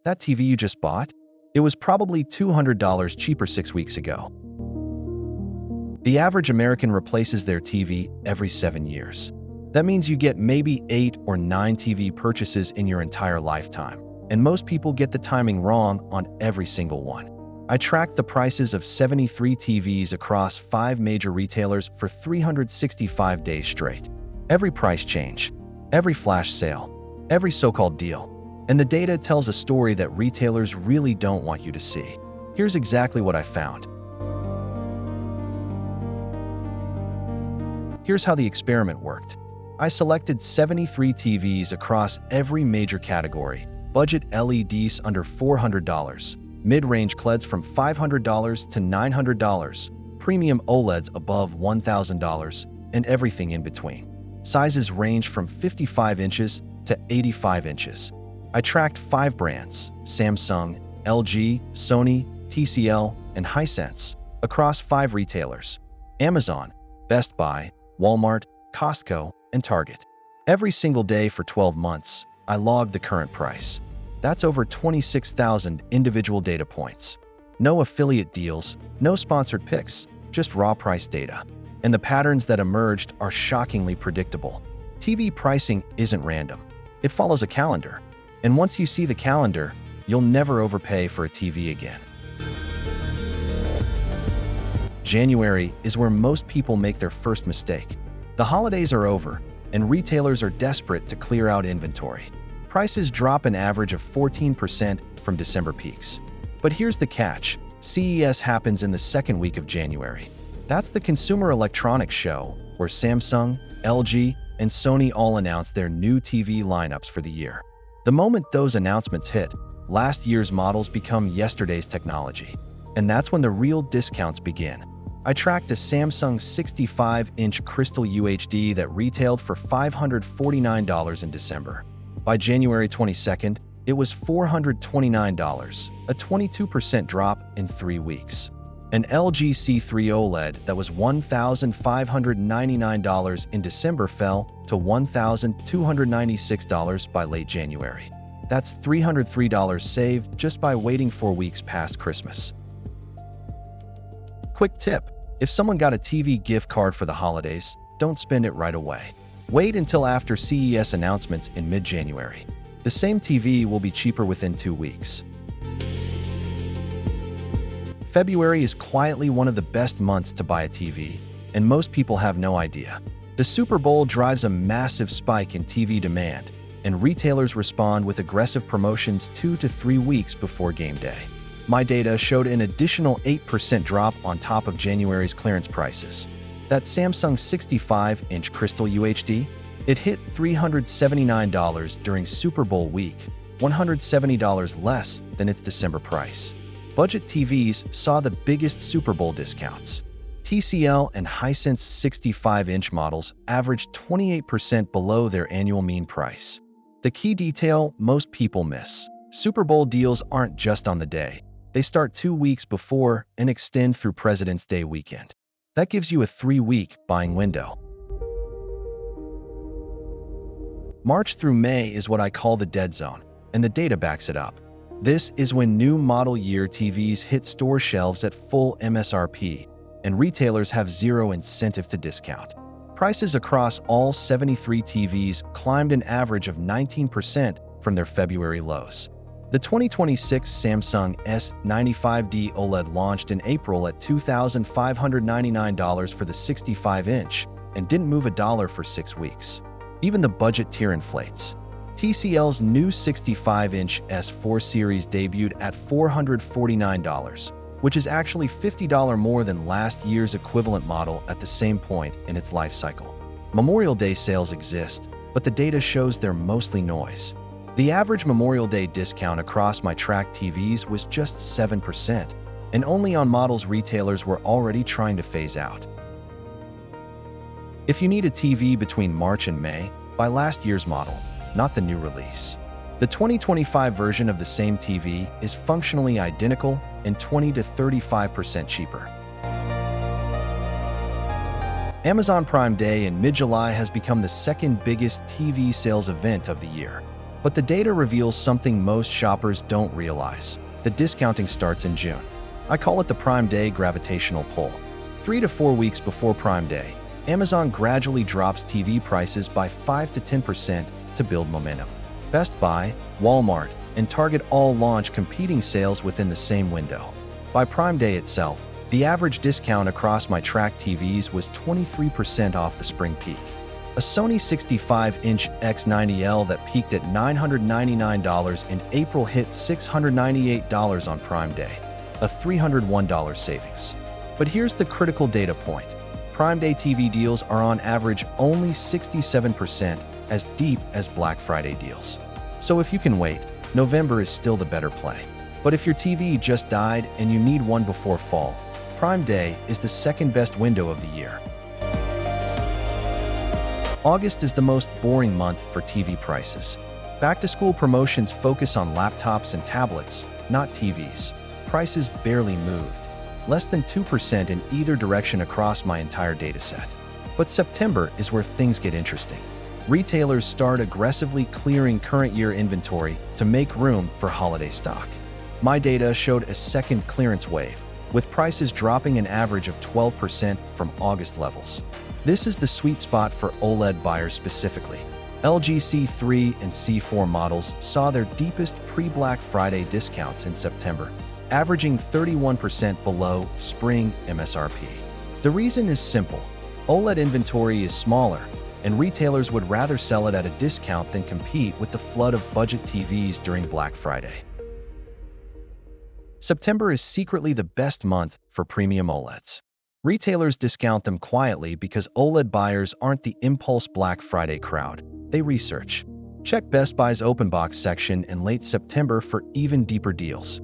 That TV you just bought? It was probably $200 cheaper 6 weeks ago. The average American replaces their TV every 7 years. That means you get maybe 8 or 9 TV purchases in your entire lifetime, and most people get the timing wrong on every single one. I tracked the prices of 73 TVs across 5 major retailers for 365 days straight. Every price change, every flash sale, every so-called deal. And the data tells a story that retailers really don't want you to see. Here's exactly what I found. Here's how the experiment worked. I selected 73 TVs across every major category: budget LEDs under $400, mid-range CLEDs from $500 to $900, premium OLEDs above $1,000, and everything in between. Sizes range from 55 inches to 85 inches. I tracked 5 brands: Samsung, LG, Sony, TCL, and Hisense, across 5 retailers: Amazon, Best Buy, Walmart, Costco, and Target. Every single day for 12 months, I logged the current price. That's over 26,000 individual data points. No affiliate deals, no sponsored picks, just raw price data. And the patterns that emerged are shockingly predictable. TV pricing isn't random. It follows a calendar. And once you see the calendar, you'll never overpay for a TV again. January is where most people make their first mistake. The holidays are over, and retailers are desperate to clear out inventory. Prices drop an average of 14% from December peaks. But here's the catch: CES happens in the second week of January. That's the Consumer Electronics Show, where Samsung, LG, and Sony all announce their new TV lineups for the year. The moment those announcements hit, last year's models become yesterday's technology. And that's when the real discounts begin. I tracked a Samsung 65-inch Crystal UHD that retailed for $549 in December. By January 22nd, it was $429, a 22% drop in 3 weeks. An LG C3 OLED that was $1,599 in December fell to $1,296 by late January. That's $303 saved just by waiting 4 weeks past Christmas. Quick tip: if someone got a TV gift card for the holidays, don't spend it right away. Wait until after CES announcements in mid-January. The same TV will be cheaper within 2 weeks. February is quietly one of the best months to buy a TV, and most people have no idea. The Super Bowl drives a massive spike in TV demand, and retailers respond with aggressive promotions 2 to 3 weeks before game day. My data showed an additional 8% drop on top of January's clearance prices. That Samsung 65-inch Crystal UHD, it hit $379 during Super Bowl week, $170 less than its December price. Budget TVs saw the biggest Super Bowl discounts. TCL and Hisense 65-inch models averaged 28% below their annual mean price. The key detail most people miss: Super Bowl deals aren't just on the day. They start 2 weeks before and extend through President's Day weekend. That gives you a 3-week buying window. March through May is what I call the dead zone, and the data backs it up. This is when new model year TVs hit store shelves at full MSRP, and retailers have zero incentive to discount. Prices across all 73 TVs climbed an average of 19% from their February lows. The 2026 Samsung S95D OLED launched in April at $2,599 for the 65-inch and didn't move a dollar for 6 weeks. Even the budget tier inflates. TCL's new 65-inch S4 series debuted at $449, which is actually $50 more than last year's equivalent model at the same point in its life cycle. Memorial Day sales exist, but the data shows they're mostly noise. The average Memorial Day discount across my tracked TVs was just 7%, and only on models retailers were already trying to phase out. If you need a TV between March and May, buy last year's model, not the new release. The 2025 version of the same TV is functionally identical and 20 to 35% cheaper. Amazon Prime Day in mid-July has become the second biggest TV sales event of the year. But the data reveals something most shoppers don't realize. The discounting starts in June. I call it the Prime Day gravitational pull. 3 to 4 weeks before Prime Day, Amazon gradually drops TV prices by 5 to 10% to build momentum. Best Buy, Walmart, and Target all launch competing sales within the same window. By Prime Day itself, the average discount across my tracked TVs was 23% off the spring peak. A Sony 65-inch X90L that peaked at $999 in April hit $698 on Prime Day, a $301 savings. But here's the critical data point. Prime Day TV deals are on average only 67% as deep as Black Friday deals. So if you can wait, November is still the better play. But if your TV just died and you need one before fall, Prime Day is the second best window of the year. August is the most boring month for TV prices. Back-to-school promotions focus on laptops and tablets, not TVs. Prices barely moved, less than 2% in either direction across my entire dataset. But September is where things get interesting. Retailers start aggressively clearing current year inventory to make room for holiday stock. My data showed a second clearance wave, with prices dropping an average of 12% from August levels. This is the sweet spot for OLED buyers specifically. LG C3 and C4 models saw their deepest pre-Black Friday discounts in September, averaging 31% below spring MSRP. The reason is simple. OLED inventory is smaller, and retailers would rather sell it at a discount than compete with the flood of budget TVs during Black Friday. September is secretly the best month for premium OLEDs. Retailers discount them quietly because OLED buyers aren't the impulse Black Friday crowd. They research. Check Best Buy's open box section in late September for even deeper deals.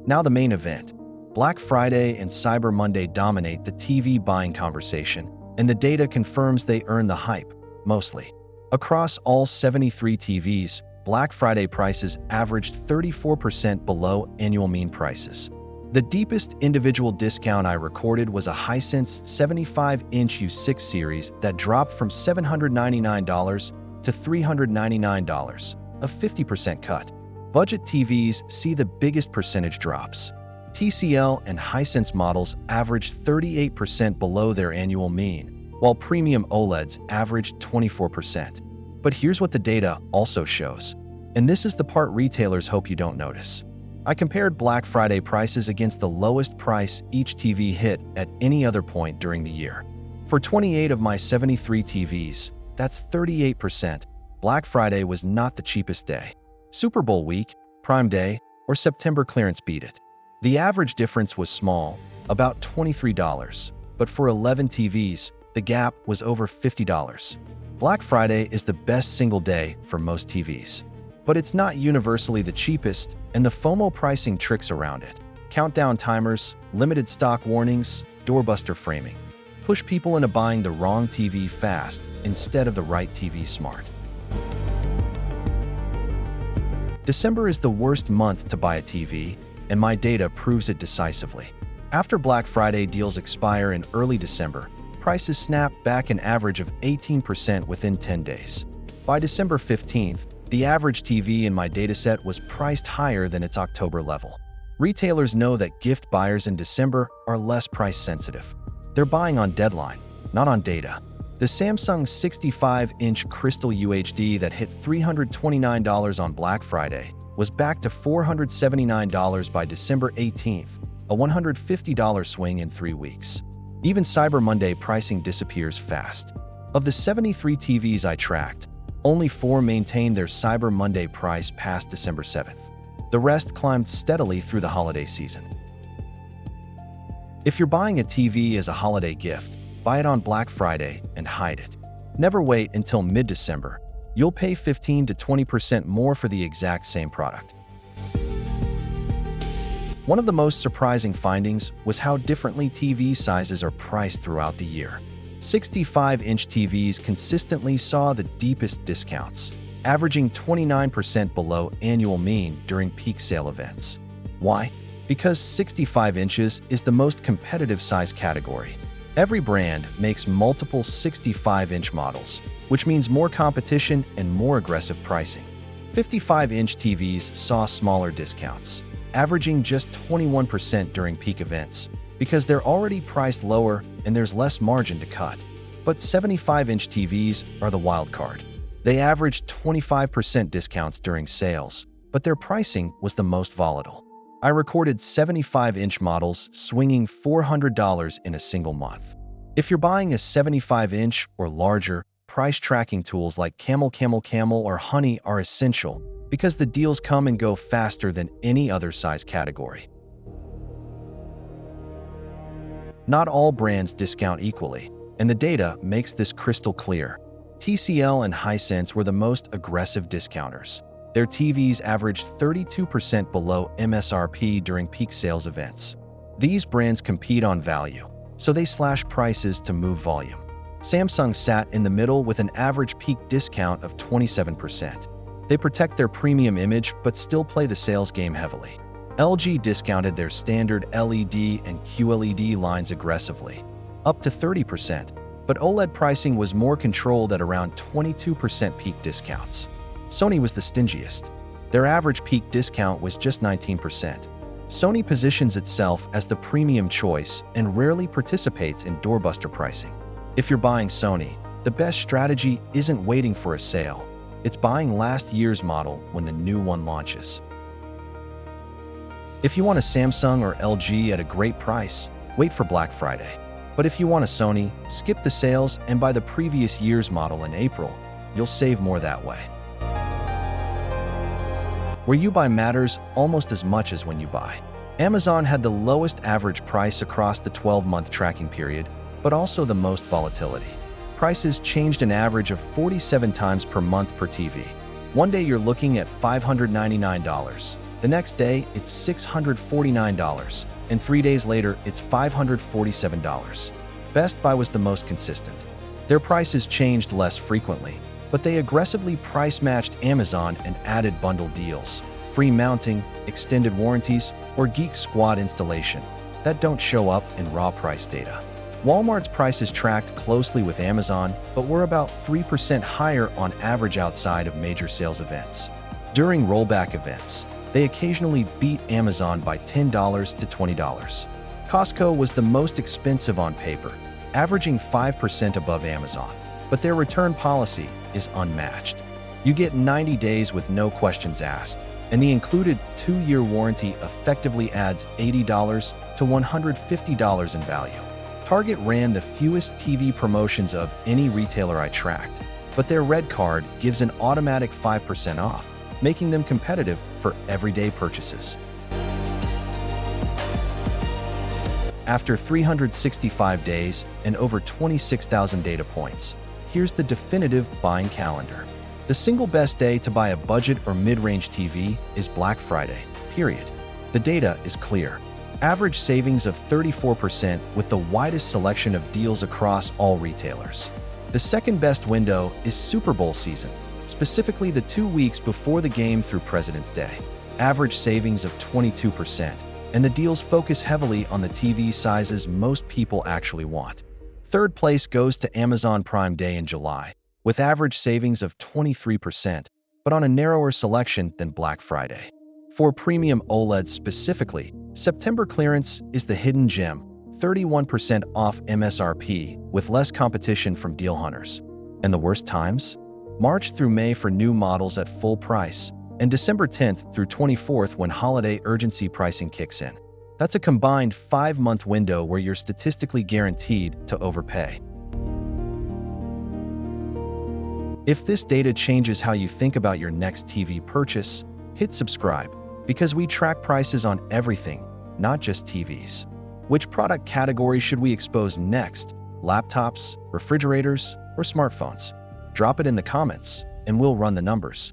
Now the main event. Black Friday and Cyber Monday dominate the TV buying conversation, and the data confirms they earn the hype, mostly. Across all 73 TVs, Black Friday prices averaged 34% below annual mean prices. The deepest individual discount I recorded was a Hisense 75-inch U6 series that dropped from $799 to $399, a 50% cut. Budget TVs see the biggest percentage drops. TCL and Hisense models averaged 38% below their annual mean, while premium OLEDs averaged 24%. But here's what the data also shows. And this is the part retailers hope you don't notice. I compared Black Friday prices against the lowest price each TV hit at any other point during the year. For 28 of my 73 TVs, that's 38%, Black Friday was not the cheapest day. Super Bowl week, Prime Day, or September clearance beat it. The average difference was small, about $23, but for 11 TVs, the gap was over $50. Black Friday is the best single day for most TVs. But it's not universally the cheapest, and the FOMO pricing tricks around it. Countdown timers, limited stock warnings, doorbuster framing. Push people into buying the wrong TV fast instead of the right TV smart. December is the worst month to buy a TV, and my data proves it decisively. After Black Friday deals expire in early December, prices snap back an average of 18% within 10 days. By December 15th, the average TV in my dataset was priced higher than its October level. Retailers know that gift buyers in December are less price sensitive. They're buying on deadline, not on data. The Samsung 65-inch Crystal UHD that hit $329 on Black Friday was back to $479 by December 18th, a $150 swing in 3 weeks. Even Cyber Monday pricing disappears fast. Of the 73 TVs I tracked, only 4 maintained their Cyber Monday price past December 7th. The rest climbed steadily through the holiday season. If you're buying a TV as a holiday gift, buy it on Black Friday and hide it. Never wait until mid-December. You'll pay 15 to 20% more for the exact same product. One of the most surprising findings was how differently TV sizes are priced throughout the year. 65-inch TVs consistently saw the deepest discounts, averaging 29% below annual mean during peak sale events. Why? Because 65 inches is the most competitive size category. Every brand makes multiple 65-inch models, which means more competition and more aggressive pricing. 55-inch TVs saw smaller discounts, averaging just 21% during peak events, because they're already priced lower and there's less margin to cut. But 75-inch TVs are the wild card. They averaged 25% discounts during sales, but their pricing was the most volatile. I recorded 75-inch models swinging $400 in a single month. If you're buying a 75-inch or larger, price tracking tools like Camel, or Honey are essential because the deals come and go faster than any other size category. Not all brands discount equally, and the data makes this crystal clear. TCL and Hisense were the most aggressive discounters. Their TVs averaged 32% below MSRP during peak sales events. These brands compete on value, so they slash prices to move volume. Samsung sat in the middle with an average peak discount of 27%. They protect their premium image but still play the sales game heavily. LG discounted their standard LED and QLED lines aggressively, up to 30%, but OLED pricing was more controlled at around 22% peak discounts. Sony was the stingiest. Their average peak discount was just 19%. Sony positions itself as the premium choice and rarely participates in doorbuster pricing. If you're buying Sony, the best strategy isn't waiting for a sale. It's buying last year's model when the new one launches. If you want a Samsung or LG at a great price, wait for Black Friday. But if you want a Sony, skip the sales and buy the previous year's model in April. You'll save more that way. Where you buy matters almost as much as when you buy. Amazon had the lowest average price across the 12-month tracking period, but also the most volatility. Prices changed an average of 47 times per month per TV. One day you're looking at $599. The next day, it's $649. And 3 days later, it's $547. Best Buy was the most consistent. Their prices changed less frequently, but they aggressively price-matched Amazon and added bundle deals, free mounting, extended warranties, or Geek Squad installation that don't show up in raw price data. Walmart's prices tracked closely with Amazon, but were about 3% higher on average outside of major sales events. During rollback events, they occasionally beat Amazon by $10 to $20. Costco was the most expensive on paper, averaging 5% above Amazon, but their return policy is unmatched. You get 90 days with no questions asked, and the included 2-year warranty effectively adds $80 to $150 in value. Target ran the fewest TV promotions of any retailer I tracked, but their Red Card gives an automatic 5% off, making them competitive for everyday purchases. After 365 days and over 26,000 data points, here's the definitive buying calendar. The single best day to buy a budget or mid-range TV is Black Friday, period. The data is clear. Average savings of 34% with the widest selection of deals across all retailers. The second best window is Super Bowl season, specifically the 2 weeks before the game through President's Day. Average savings of 22%, and the deals focus heavily on the TV sizes most people actually want. Third place goes to Amazon Prime Day in July, with average savings of 23%, but on a narrower selection than Black Friday. For premium OLEDs specifically, September clearance is the hidden gem, 31% off MSRP with less competition from deal hunters. And the worst times? March through May for new models at full price, and December 10th through 24th when holiday urgency pricing kicks in. That's a combined 5-month window where you're statistically guaranteed to overpay. If this data changes how you think about your next TV purchase, hit subscribe, because we track prices on everything, not just TVs. Which product category should we expose next? Laptops, refrigerators, or smartphones? Drop it in the comments, and we'll run the numbers.